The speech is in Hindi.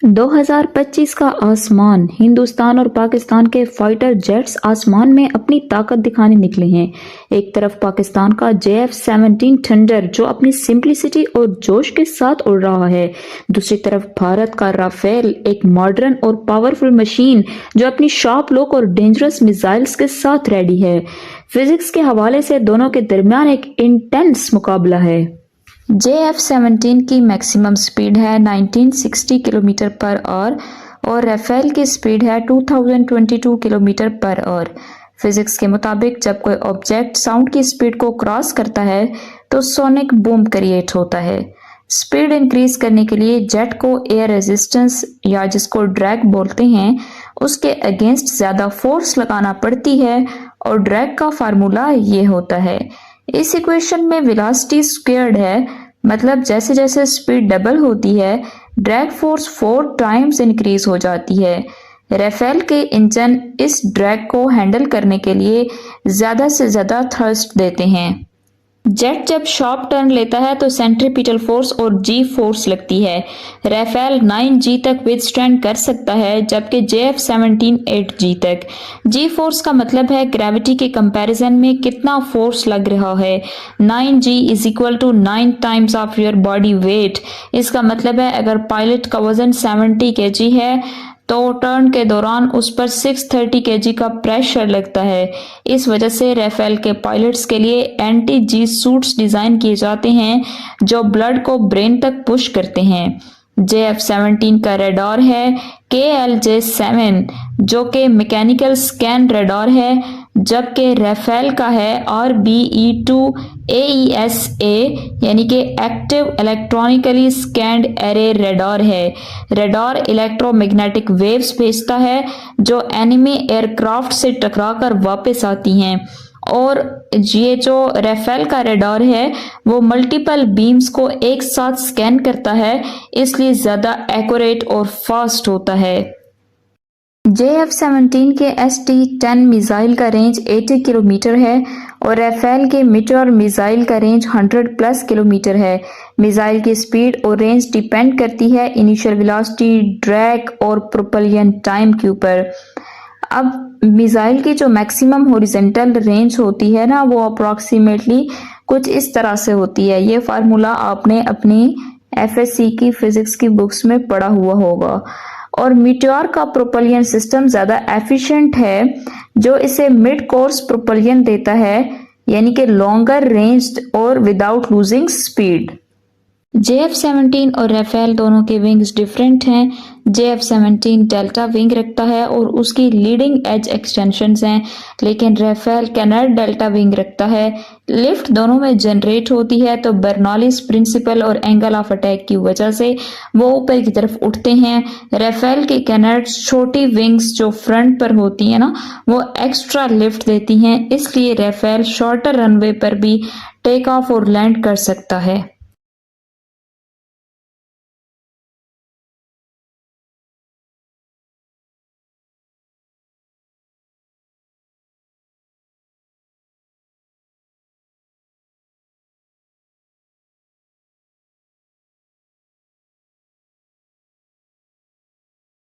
2025 का आसमान। हिंदुस्तान और पाकिस्तान के फाइटर जेट्स आसमान में अपनी ताकत दिखाने निकले हैं। एक तरफ पाकिस्तान का JF-17 थंडर जो अपनी सिंप्लिसिटी और जोश के साथ उड़ रहा है, दूसरी तरफ भारत का राफेल, एक मॉडर्न और पावरफुल मशीन जो अपनी शार्प लुक और डेंजरस मिसाइल्स के साथ रेडी है। फिजिक्स के हवाले से दोनों के दरमियान एक इंटेंस मुकाबला है। JF-17 की मैक्सिमम स्पीड है 1960 किलोमीटर पर आवर और राफेल की स्पीड है 2022 किलोमीटर पर आवर। फिजिक्स के मुताबिक जब कोई ऑब्जेक्ट साउंड की स्पीड को क्रॉस करता है तो सोनिक बूम क्रिएट होता है। स्पीड इंक्रीज करने के लिए जेट को एयर रेजिस्टेंस या जिसको ड्रैग बोलते हैं उसके अगेंस्ट ज्यादा फोर्स लगाना पड़ती है और ड्रैग का फार्मूला ये होता है। इस इक्वेशन में वेलोसिटी स्क्वायर्ड है, मतलब जैसे जैसे स्पीड डबल होती है ड्रैग फोर्स 4 टाइम्स इंक्रीज हो जाती है। राफेल के इंजन इस ड्रैग को हैंडल करने के लिए ज्यादा से ज्यादा थ्रस्ट देते हैं। जेट जब शार्प टर्न लेता है तो सेंट्रीपिटल फोर्स और जी फोर्स लगती है। राफेल 9G तक विथस्टैंड कर सकता है जबकि JF-17 8G तक। जी फोर्स का मतलब है ग्रेविटी के कंपैरिजन में कितना फोर्स लग रहा है। 9G is equal to 9 times of your body weight. इसका मतलब है अगर पायलट का वजन 70 kg है तो टर्न के दौरान उस पर 630 kg का प्रेशर लगता है। इस वजह से राफेल के पायलट्स के लिए एंटी जी सूट्स डिजाइन किए जाते हैं जो ब्लड को ब्रेन तक पुश करते हैं। JF-17 का रडार है KLJ-7 जो कि मैकेनिकल स्कैन रडार है, जबकि राफेल का है RBE-2 AESA यानी कि active electronically scanned array radar है। रडार इलेक्ट्रोमैग्नेटिक वेव्स भेजता है जो एनिमी एयरक्राफ्ट से टकराकर वापस आती हैं और ये जो राफेल का रडार है वो मल्टीपल बीम्स को एक साथ स्कैन करता है, इसलिए ज्यादा एक्यूरेट और फास्ट होता है। JF-17 के ST-10 मिसाइल का रेंज 80 किलोमीटर है और राफेल के मीटियोर मिसाइल का रेंज 100+ किलोमीटर है। मिसाइल की स्पीड और रेंज डिपेंड करती है इनिशियल वेलोसिटी, ड्रैग और प्रोपल्शन टाइम के ऊपर। अब मिसाइल की जो मैक्सिमम हॉरिजॉन्टल रेंज होती है ना वो अप्रोक्सीमेटली कुछ इस तरह से होती है। ये फार्मूला आपने अपनी FSC की फिजिक्स की बुक्स में पढ़ा हुआ होगा। और मीटियोर का प्रोपल्शन सिस्टम ज्यादा एफिशिएंट है जो इसे मिड कोर्स प्रोपल्शन देता है, यानी कि लॉन्गर रेंज और विदाउट लूजिंग स्पीड। JF-17 और राफेल दोनों के विंग्स डिफरेंट हैं। JF-17 डेल्टा विंग रखता है और उसकी लीडिंग एज एक्सटेंशंस हैं, लेकिन राफेल कैनर्ड डेल्टा विंग रखता है। लिफ्ट दोनों में जनरेट होती है तो बर्नौलीज प्रिंसिपल और एंगल ऑफ अटैक की वजह से वो ऊपर की तरफ उठते हैं। राफेल के कैनर्ड छोटी विंग्स जो फ्रंट पर होती है ना वो एक्स्ट्रा लिफ्ट देती हैं, इसलिए राफेल शॉर्टर रनवे पर भी टेक ऑफ और लैंड कर सकता है।